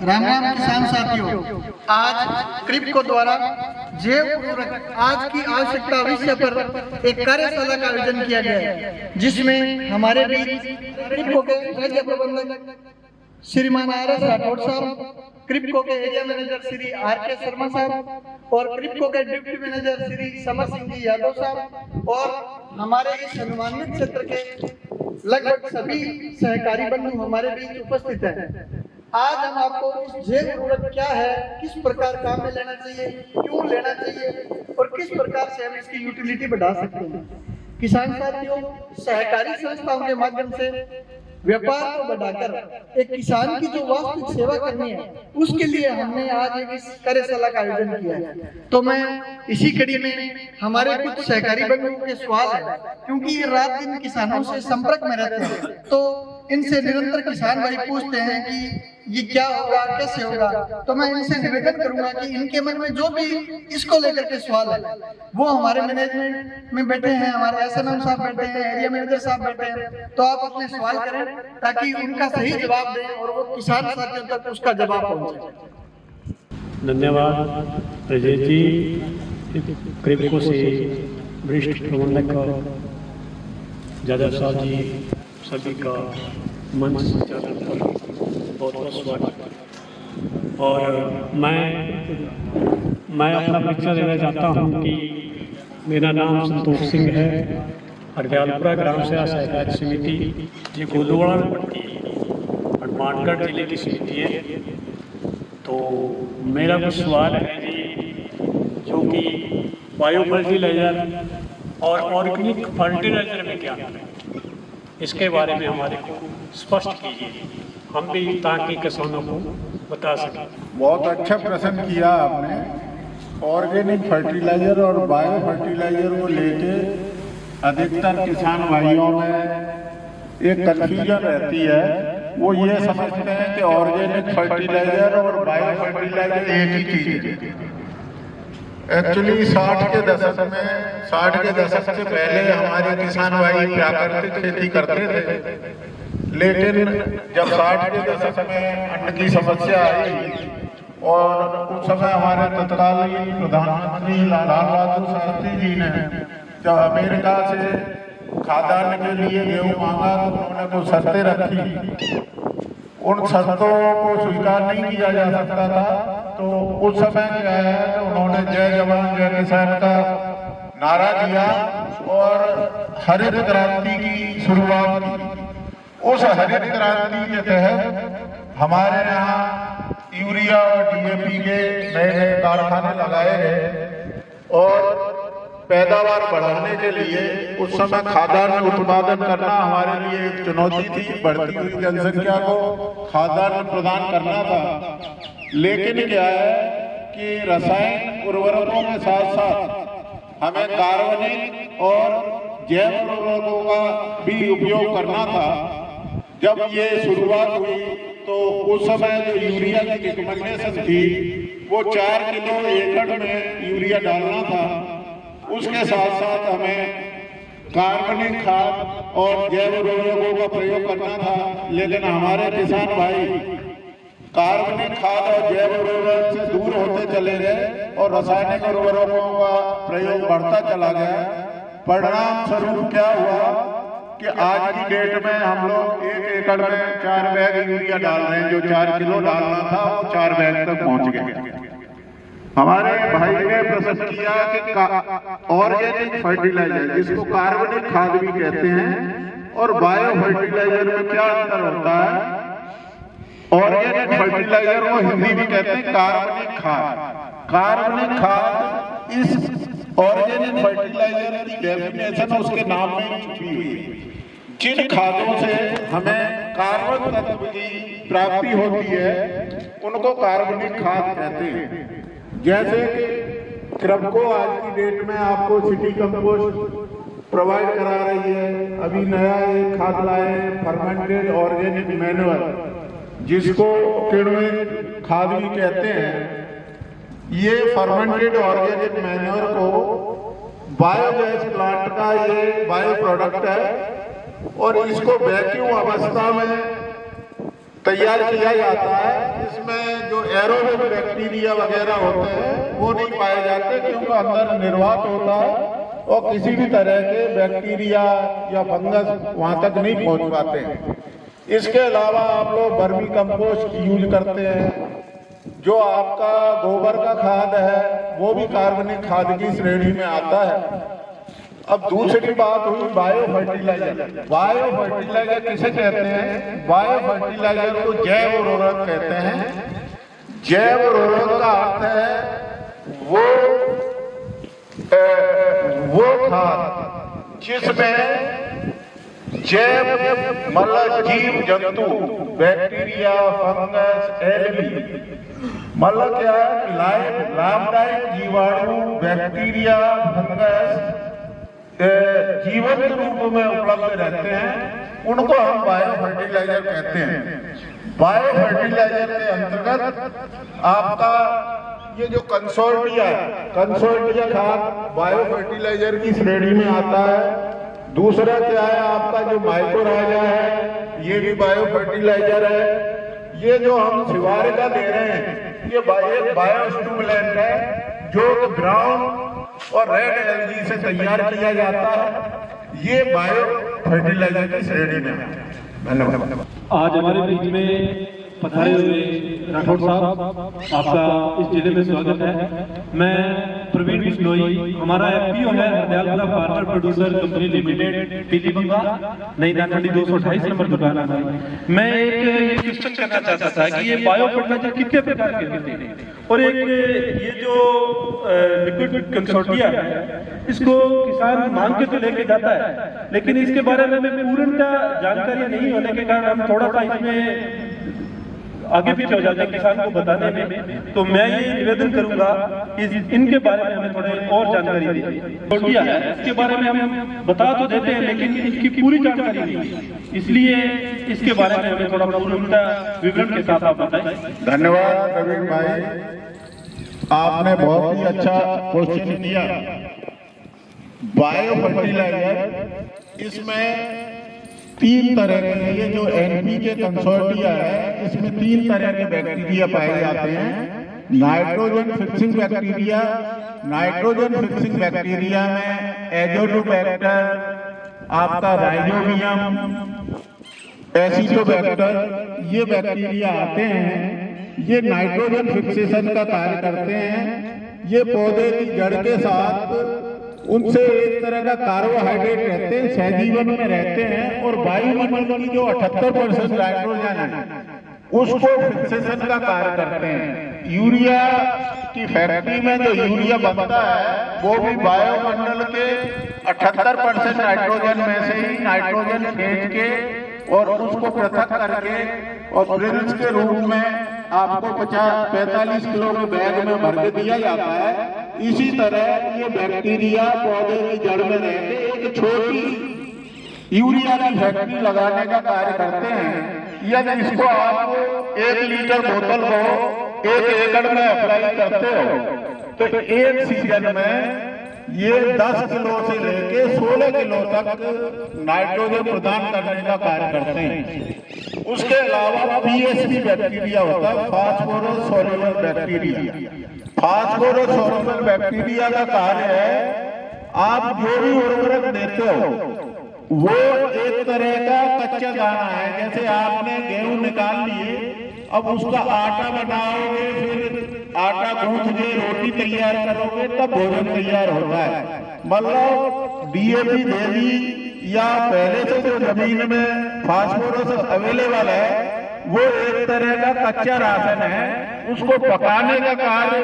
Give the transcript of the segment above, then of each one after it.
राम राम किसान साथियों, आज क्रिप्को द्वारा जैव उर्वरक आज की आवश्यकता विषय पर एक कार्यशाला का आयोजन किया गया है, जिसमें हमारे बीच क्रिप्को के राज्य प्रबंधक श्रीमान RS राठौड़ साहब, क्रिप्को के area manager Shri RK Sharma साहब और क्रिप्को के डिप्टी मैनेजर श्री समर सिंह जी यादव साहब और हमारे इस अनुमानित क्षेत्र के लगभग सभी सहकारी बंधु हमारे बीच उपस्थित हैं। आज हम आपको इस जैव उर्वरक क्या है, किस प्रकार काम में लेना चाहिए, क्यों लेना चाहिए और किस प्रकार से हम इसकी यूटिलिटी बढ़ा सकते हैं। किसान साथियों, सहकारी संस्थाओं के माध्यम से व्यापार को बढ़ाकर एक किसान की जो वास्तविक सेवा करनी है, उसके लिए हमने आज एक इस कार्यशाला का आयोजन किया है। तो मैं इसी कड़ी में हमारे कुछ सहकारी बंधुओं के सवाल है, क्योंकि ये रात दिन किसानों से संपर्क में रहते हैं, तो इनसे निरंतर किसान भाई पूछते हैं कि ये क्या होगा, कैसे होगा। तो मैं इनसे निवेदन करूंगा कि इनके मन में जो भी इसको लेकर के सवाल है, वो हमारे मैनेजमेंट में बैठे हैं, हमारे SNM साहब बैठे हैं, एरिया मैनेजर साहब बैठे हैं, तो आप अपने सवाल करें ताकि उनका सही जवाब दें और वो किसान साथियों तक उसका जवाब पहुंचे। धन्यवाद अजय जी। क्रिप्को से वरिष्ठ प्रबंधक यादव साहब जी सभी का मंच संचालन पर बहुत बहुत स्वागत। और मैं अपना परिचय देना चाहता हूं कि मेरा नाम संतोष सिंह है। हरदयालपुरा ग्राम सेवा सहकारी समिति ये गोलवाड़ा पट्टी हनुमानगढ़ जिले की समिति है। तो मेरा कुछ सवाल है जी, जो कि बायो फर्टिलाइजर और ऑर्गेनिक फर्टिलाइजर में क्या है, इसके बारे में हमारे को स्पष्ट कीजिए, हम भी ताकि किसानों को बता सकें। बहुत अच्छा प्रश्न किया आपने। ऑर्गेनिक फर्टिलाइजर और बायो फर्टिलाइजर को लेके अधिकतर किसान भाइयों में एक कन्फ्यूजन रहती है। वो ये समझते हैं कि ऑर्गेनिक फर्टिलाइजर और बायो फर्टिलाइजर एक ही चीज है। एक्चुअली 60 के दशक से पहले हमारे किसान भाई प्राकृतिक खेती करते थे, लेकिन जब 60 के दशक में अन्न की समस्या आई और उस समय हमारे तत्कालीन प्रधानमंत्री लाल बहादुर शास्त्री जी ने जब अमेरिका से खाद्यान्न के लिए गेहूं मांगा तो उन्होंने कुछ शर्तें रखी। उन शर्तों को स्वीकार नहीं किया जा सकता था, तो उस समय क्या है तो उन्होंने जय जवान जय किसान का नारा दिया और हरित क्रांति की शुरुआत की। उस हरित क्रांति के तहत हमारे यहाँ यूरिया और DAP के नए नए कारखाने लगाए गए और पैदावार बढ़ाने के लिए उस समय खाद्यान्न उत्पादन करना हमारे लिए एक चुनौती थी। बढ़ती हुई जनसंख्या को खाद्यान्न प्रदान करना था। लेकिन क्या है कि रासायनिक उर्वरकों के साथ साथ हमें कार्बनिक और जैव उर्वरकों का भी उपयोग करना था। जब ये शुरुआत हुई तो उस समय जो यूरिया की रिकमेंडेशन थी वो 4 किलो एकड़ में यूरिया डालना था। उसके साथ साथ हमें कार्बनिक खाद और जैव उर्वरकों का प्रयोग करना था। लेकिन हमारे किसान भाई कार्बनिक खाद और जैव उर्वरक से दूर होते चले गए और रासायनिक उर्वरकों का प्रयोग बढ़ता चला गया। परिणाम स्वरूप क्या हुआ कि आज की डेट में हम लोग 1 एकड़ में 4 बैग यूरिया डाल रहे हैं। जो 4 किलो डालना था वो 4 बैग तक पहुंच गए। हमारे भाई ने प्रश्न किया कि ऑर्गेनिक फर्टिलाइजर, जिसको कार्बनिक खाद भी कहते हैं, और बायो फर्टिलाइजर में क्या अंतर होता है। ऑर्गेनिक फर्टिलाइजर को हिंदी में कहते हैं कार्बनिक खाद। कार्बनिक खाद इस ऑर्गेनिक फर्टिलाइजर की डेफिनेशन उसके नाम में छुपी हुई है। जिन खादों से हमें कार्बन तत्व की प्राप्ति होती है उनको कार्बनिक खाद कहते हैं। जैसे कि क्रिप्को आज की डेट में आपको सिटी कंपोस्ट प्रोवाइड करा रही है। अभी नया एक खाद लाए फर्मेंटेड ऑर्गेनिक मैन्योर, जिसको किण्वित खाद भी कहते हैं। ये फर्मेंटेड ऑर्गेनिक मैन्योर को बायोगैस प्लांट का ये बायो प्रोडक्ट है और इसको वैक्यूम अवस्था में तैयार किया जाता है। इसमें जो एरोबिक बैक्टीरिया वगैरह होते हैं वो नहीं पाए जाते, क्योंकि अंदर निर्वात होता है और किसी भी तरह के बैक्टीरिया या फंगस वहां तक नहीं पहुंच पाते हैं। इसके अलावा आप लोग वर्मी कंपोस्ट यूज करते हैं, जो आपका गोबर का खाद है वो भी कार्बनिक खाद की श्रेणी में आता है। अब दूसरी बात हुई बायो फर्टिलाइजर। बायो फर्टिलाइजर किसे कहते हैं? बायो फर्टिलाइजर को जैव उर्वरक कहते हैं। जैव उर्वरक का अर्थ है वो खाद जिसमें जैव मतलब जीव जंतु, बैक्टीरिया, फंगस, एलगी, मतलब क्या है, लाभदायक जीवाणु, बैक्टीरिया, फंगस जीवंत रूप में उपलब्ध रहते हैं, उनको हम बायो फर्टिलाइजर कहते हैं। बायो फर्टिलाइजर के अंतर्गत आपका ये जो कंसोर्टिया खाद बायो फर्टिलाइजर की श्रेणी में आता है। दूसरा क्या है, आपका जो माइक्रोराइजा है ये भी बायो फर्टिलाइजर है। ये जो हम शिवारिका दे रहे हैं ये बायो स्टिमुलेंट है, जो ब्राउन और रेड एलगी से तैयार किया जाता है। ये बायो फर्टिलाइजर की श्रेणी में है। धन्यवाद। आज हमारे बीच में पधारे हुए राठौड़ साहब, आपका इस जिले में स्वागत है। मैं प्रवीण बिश्नोई, हमारा एफपीओ है Hardayal farmer producer company limited, पीली बंगा, नई दानखंडी 228 नंबर दुकान है। मैं एक क्वेश्चन करना चाहता था कि ये बायो फर्टिलाइजर कितने प्रकार के होते हैं, और एक ये जो लिक्विड कंसोर्टिया है इसको किसान मांग के तो लेके जाता है, लेकिन इसके बारे में पूर्णतः जानकारी नहीं होने के कारण हम थोड़ा सा इसमें आगे पीछे हो जाते हैं किसान को बताने में। तो मैं ये निवेदन करूंगा कि इनके बारे में हमें थोड़े और जानकारी दीजिए। है इसके बारे में हम बता तो देते हैं लेकिन इसकी पूरी जानकारी नहीं, इसलिए इसके बारे में हमें थोड़ा पूर्णतः विवरण के साथ आप बताएं। धन्यवाद प्रवीण भाई, आपने बहुत ही अच्छा क्वेश्चन किया। बायो फर्टिलाइजर इसमें 3 तरह के, ये जो एनपीके कंसोर्टिया है इसमें 3 तरह के बैक्टीरिया पाए जाते हैं। Nitrogen fixing bacteria, nitrogen fixing bacteria में एजोटोबैक्टर, आपका राइजोबियम, एसिटोबैक्टर, ये बैक्टीरिया आते हैं। ये नाइट्रोजन फिक्सेशन का कार्य करते हैं। ये पौधे की जड़ के साथ उनसे एक तरह का कार्बोहाइड्रेट रहते हैं, सहजीवन में रहते हैं, और वायुमंडल की जो 78% नाइट्रोजन है उसको फिक्सेशन का कार्य करते हैं। यूरिया की फैक्ट्री में जो यूरिया बनता है वो भी वायुमंडल के 78% नाइट्रोजन में से ही नाइट्रोजन खींच के और उसको पृथक करके और ब्रिंच के रूप में आपको 45 किलो के बैग में भर के दिया जाता है। इसी तरह ये बैक्टीरिया पौधे की जड़ में रहते एक छोटी यूरिया की फैक्ट्री लगाने का कार्य करते हैं। यदि इसको आप 1 लीटर बोतल को 1 एकड़ में अप्लाई करते हो तो एक सीजन में ये 10 किलो से लेके 16 किलो तक नाइट्रोजन प्रदान करने का कार्य करते हैं। उसके अलावा पीएसपी बैक्टीरिया होता है, phosphorus soluble bacteria. Phosphorus soluble bacteria का कार्य है, आप जो भी उर्वरक देते हो वो एक तरह का कच्चा दाना है। जैसे आपने गेहूं निकाल लिए, अब उसका आटा बनाओगे, फिर आटा गूंथ के रोटी तैयार करोगे, तब भोजन तैयार होता है। मतलब डीएपी दे दी या पहले से जो जमीन में फास्फोरस अवेलेबल है वो एक तरह का कच्चा राशन है, उसको पकाने का कार्य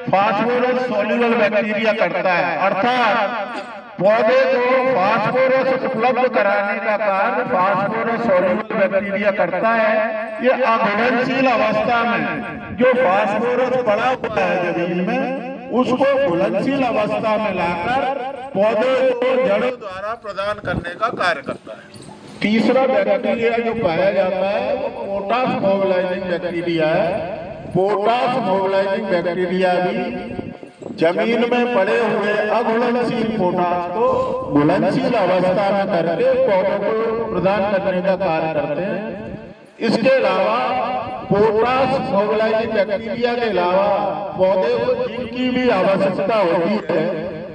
फास्फोरस सोल्यूबल बैक्टीरिया करता है। अर्थात पौधे को फास्फोरस उपलब्ध कराने का कार्य फास्फोरस सोल्यूबल बैक्टीरिया करता है। ये अघुलनशील अवस्था में जो फास्फोरस पड़ा हुआ है जमीन में, उसको घुलनशील अवस्था में लाकर पौधे को जड़ों द्वारा प्रदान करने का कार्य करता है। तीसरा बैक्टीरिया जो पाया जाता है वो पोटाश मोबिलाइजिंग बैक्टीरिया है। पोटाश मोबिलाइजिंग बैक्टीरिया भी जमीन में पड़े हुए अघुलनशील पोटाश को घुलनशील अवस्था में करके पौधों को प्रदान करने का कार्य करते हैं। इसके अलावा पोटास मोबिलाइजिंग बैक्टीरिया के अलावा पौधे को जिंक की भी आवश्यकता होती है,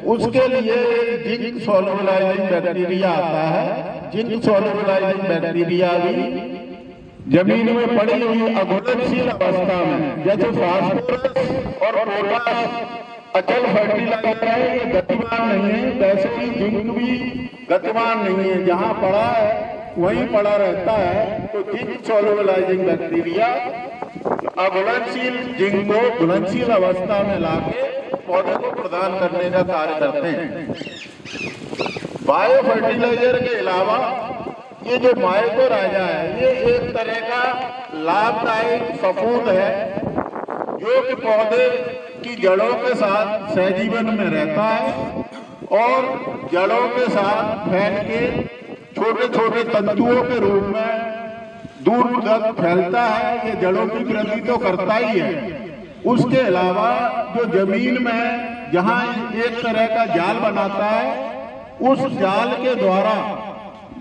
उसके लिए जिंक सोलुबलाइजिंग बैक्टीरिया आता है। जिंक सोलुबलाइजिंग बैक्टीरिया भी जमीन में पड़ी हुई अघुलनशील अवस्था में, जैसे फास्फोरस और पोटास अचल फर्टिलाइजर है, ये गतिमान नहीं है, वैसे ही जिंक भी गतिमान नहीं है, जहां पड़ा है वहीं पड़ा रहता है। तो जिंक सोलुबलाइजिंग बैक्टीरिया अघुलनशील जिंक को घुलनशील अवस्था में लाके पौधे को प्रदान करने का कार्य करते हैं। बायो फर्टिलाइजर के अलावा ये जो माइकोराइजा है, ये एक तरह का लाभदायक फफूंद है जो कि पौधे की जड़ों के साथ सहजीवन में रहता है और जड़ों के साथ फैल के छोटे छोटे तंतुओं के रूप में दूर तक फैलता है। ये जड़ों की वृद्धि तो करता ही है, उसके अलावा जो जमीन में जहां एक तरह का जाल बनाता है, उस जाल के द्वारा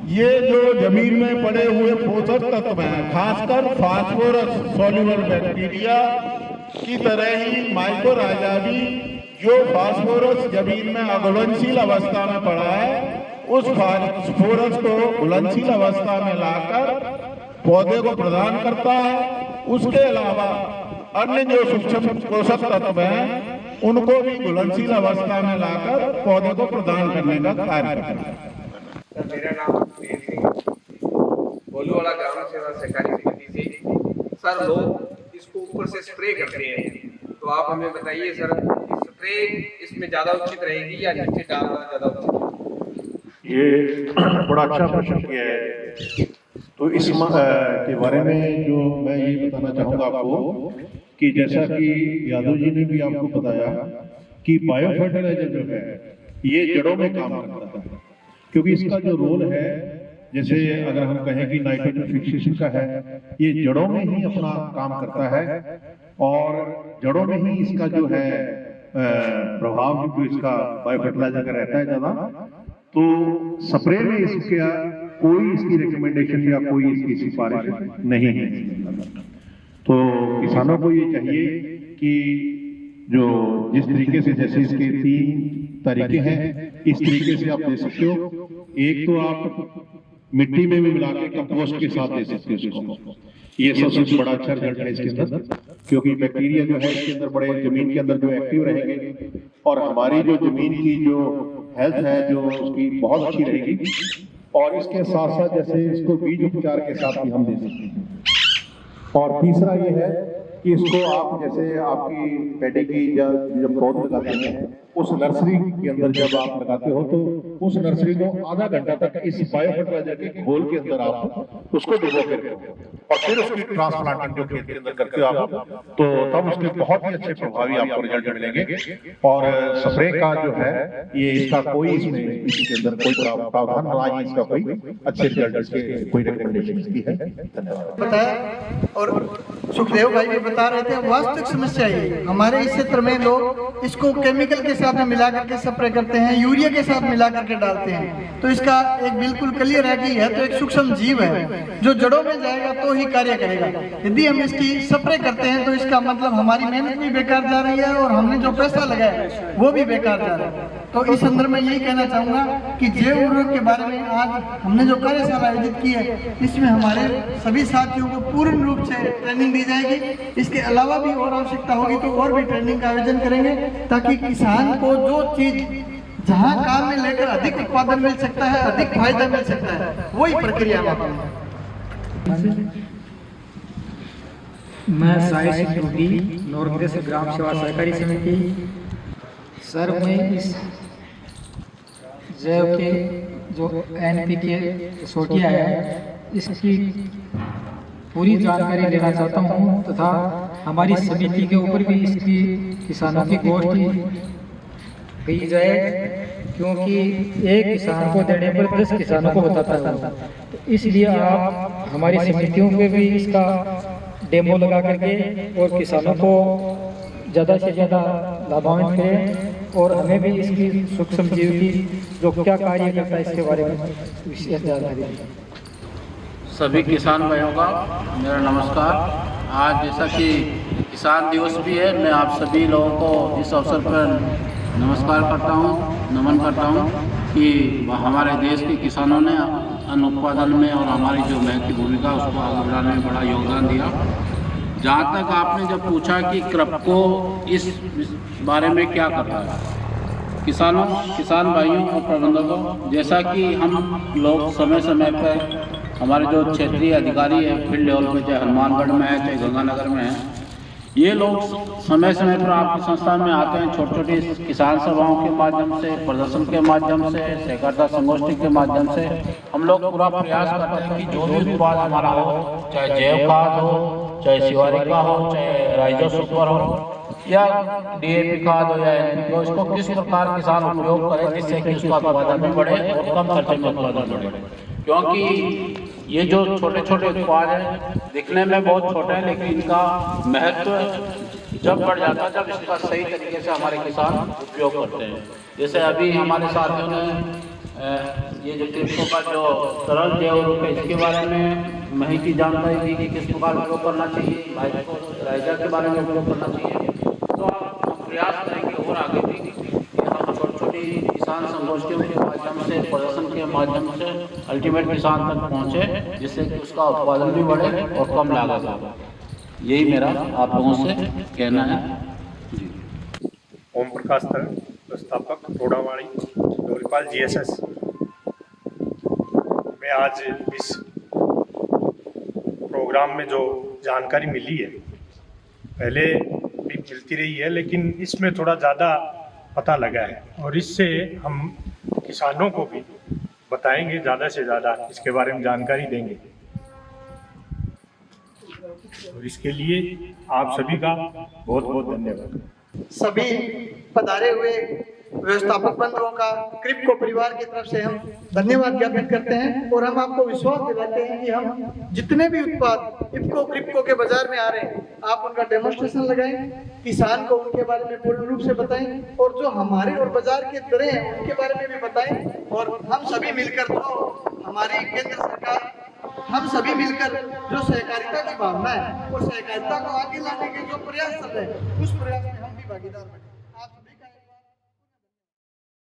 ये जो जमीन में पड़े हुए पोषक तत्व हैं, खासकर फास्फोरस सॉल्युबल बैक्टीरिया की तरह ही माइकोराइजा भी जो फास्फोरस जमीन में अघुलनशील अवस्था में पड़ा है, उस फास्फोरस को घुलनशील अवस्था में लाकर पौधे को प्रदान करता है। उसके अलावा अन्य जो सूक्ष्म पोषक तत्व हैं, उनको भी घुलनशील अवस्था में लाकर पौधे को प्रदान करने का कार्य करता है। मेरा नाम बोलूवाला ग्राम सेवा सहकारी समिति से। सर, लोग इसको ऊपर से स्प्रे करते हैं, तो आप हमें बताइए सर, स्प्रे इसमें ज्यादा उचित रहेगी या नीचे डालना ज्यादा उचित? ये बड़ा अच्छा प्रश्न किया है। तो इस के बारे में जो मैं ये बताना चाहूँगा आपको कि जैसा कि यादव जी ने भी आपको बताया कि बायो फर्टिलाइजर जो है ये जड़ों में काम करता है, क्योंकि इसका जो रोल है, जैसे अगर हम कहें कि नाइट्रोजन फिक्सेशन का है, ये जड़ों में ही अपना काम करता है और जड़ों में ही इसका जो है प्रभाव जो इसका बायो फर्टिलाइजर का रहता है ज़्यादा। तो स्प्रे में इसका कोई इसकी रिकमेंडेशन या कोई इसकी सिफारिश नहीं है। तो किसानों को ये चाहिए कि जो जिस तरीके से, जैसे इसके 3 तरीके हैं, इस तरीके से आप दे सकते हो। एक तो आप मिट्टी में भी मिला के कंपोस्ट के साथ दे सकते हो उसको, ये सबसे बड़ा अच्छा रिजल्ट है इसके अंदर, क्योंकि बैक्टीरिया जो है इसके अंदर बड़े जमीन के अंदर जो एक्टिव रहेंगे और हमारी जो जमीन की जो हेल्थ है जो उसकी बहुत अच्छी रहेगी। और इसके साथ साथ जैसे इसको बीज उपचार के साथ भी हम दे सकते हैं। और तीसरा ये है कि इसको आप जैसे आपकी पैडी की जब पौध लगाते हैं, उस नर्सरी के अंदर जब आप लगाते हो तो उस नर्सरी को आधा घंटा तक इस बायो फर्टिलाइजर के घोल के अंदर आप उसको डुबो के रखो और फिर उसकी ट्रांसप्लांटिंग जो खेत के अंदर करते हो आप, तो तब उसके बहुत ही अच्छे प्रभावी आपको रिजल्ट मिलेंगे। और स्प्रे का जो है ये इसका कोई इसमें इसके अंदर कोई प्रावधान ना ही इसका कोई अच्छे रिजल्ट इसके कोई रिकमेंडेशन इसकी है। धन्यवाद। बताया और सुखदेव भाई भी बता रहे थे, वास्तविक समस्या ये हमारे इस क्षेत्र में लोग इसको केमिकल के साथ में मिला करके स्प्रे करते हैं, यूरिया के साथ मिला करके डालते हैं। तो इसका एक बिल्कुल क्लियर है कि यह तो एक सूक्ष्म जीव है जो जड़ों में जाएगा तो ही कार्य करेगा। यदि हम इसकी स्प्रे करते हैं तो इसका मतलब हमारी मेहनत भी बेकार जा रही है और हमने जो पैसा लगाया वो भी बेकार जा रहा है। तो इस संदर्भ में यही कहना चाहूंगा कि जैव उर्वरक के बारे में आज हमने जो कार्यशाला आयोजित की है, इसमें हमारे सभी साथियों को पूर्ण रूप से ट्रेनिंग दी जाएगी। इसके अलावा भी और आवश्यकता होगी तो और भी ट्रेनिंग का आयोजन करेंगे, ताकि किसान को जो चीज जहां काम में लेकर अधिक उत्पादन मिल सकता है, अधिक फायदा मिल सकता है, वही प्रक्रिया है। मैं साई सिंह रोगी, नौरंगदेश ग्राम सेवा सहकारी समिति। सर, मैं इस जैव के जो NPK सोटिया है, इसकी पूरी जानकारी लेना चाहता हूँ तथा हमारी समिति के ऊपर भी इसकी किसानों की गोष्ठी गई जाए, क्योंकि एक किसान को देने पर 10 किसानों को बताता है। तो इसलिए आप हमारी समितियों पे भी इसका डेमो लगा करके और किसानों को ज़्यादा से ज़्यादा लाभान्वित करें और हमें भी इसकी सूक्ष्म जीव की जो क्या कार्य करता है इसके बारे में विशेष जानकारी दें। सभी किसान भाइयों का मेरा नमस्कार। आज जैसा कि किसान दिवस भी है, मैं आप सभी लोगों को इस अवसर पर नमस्कार करता हूँ, नमन करता हूँ कि हमारे देश के किसानों ने अन्न उत्पादन में और हमारी जो महत्वपूर्ण भूमिका उसको आगे बढ़ाने में बड़ा योगदान दिया। जहाँ तक आपने जब पूछा कि क्रिप्को इस बारे में क्या करता है, किसान भाइयों और प्रबंधकों, जैसा कि हम लोग समय समय पर हमारे जो क्षेत्रीय अधिकारी है फील्ड लेवल पे, चाहे हनुमानगढ़ में है चाहे गंगानगर में है, ये लोग समय समय पर आपकी संस्थान में आते हैं। छोटी छोटी किसान सभाओं के माध्यम से, प्रदर्शन के माध्यम से, सहकारिता संगोष्ठी के माध्यम से हम लोग पूरा प्रयास करते हैं कि जो भी उत्पाद हमारा हो, चाहे जैव खाद हो, चाहे शिवारिका हो, चाहे राइजो सुपर हो या DAP खाद हो या NPK हो, इसको किस प्रकार किसान उपयोग करें जिससे कि उसका उत्पादन भी बढ़े और कम खर्चे में उत्पादन बढ़े। क्योंकि ये जो छोटे छोटे उत्पाद हैं दिखने में बहुत छोटे हैं, लेकिन इनका महत्व जब बढ़ जाता है जब इसका सही तरीके से हमारे किसान उपयोग करते हैं। जैसे अभी हमारे साथियों ने ये जो क्रिप्को का जो तरल जैव रूप है इसके बारे में माहिती जानकारी दी कि किस प्रकार उपयोग करना चाहिए, राइजा के बारे में उपयोग करना चाहिए। तो हम प्रयास करेंगे और आगे भी हम छोटी छोटी किसान संगोष्ठियों के माध्यम से, प्रदर्शन के माध्यम से अल्टीमेट किसान तक पहुँचे जिससे कि उसका उत्पादन भी बढ़े और कम लागत हो। यही मेरा आप लोगों से कहना है। ओम प्रकाश तर, व्यवस्थापक रोडावाड़ी डोरीपाल GSS। मैं आज इस प्रोग्राम में जो जानकारी मिली है पहले भी मिलती रही है, लेकिन इसमें थोड़ा ज़्यादा पता लगा है और इससे हम किसानों को भी बताएंगे, ज़्यादा से ज़्यादा इसके बारे में जानकारी देंगे। और इसके लिए आप सभी का बहुत बहुत धन्यवाद। सभी पधारे हुए व्यवस्थापक बंधुओं का क्रिप्को परिवार की तरफ से हम धन्यवाद ज्ञापित करते हैं और हम आपको विश्वास दिलाते हैं कि हम जितने भी उत्पाद इफ्को क्रिप्को के बाजार में आ रहे हैं आप उनका डेमोन्स्ट्रेशन लगाएं, किसान को उनके बारे में पूर्ण रूप से बताएं और जो हमारे और बाजार के दरें हैं उनके बारे में भी बताएं। और हम सभी मिलकर जो हमारी केंद्र सरकार, हम सभी मिलकर जो सहकारिता की भावना है और सहकारिता को आगे लाने के जो प्रयास चल रहे हैं उस प्रयास में हम भी भागीदार बने।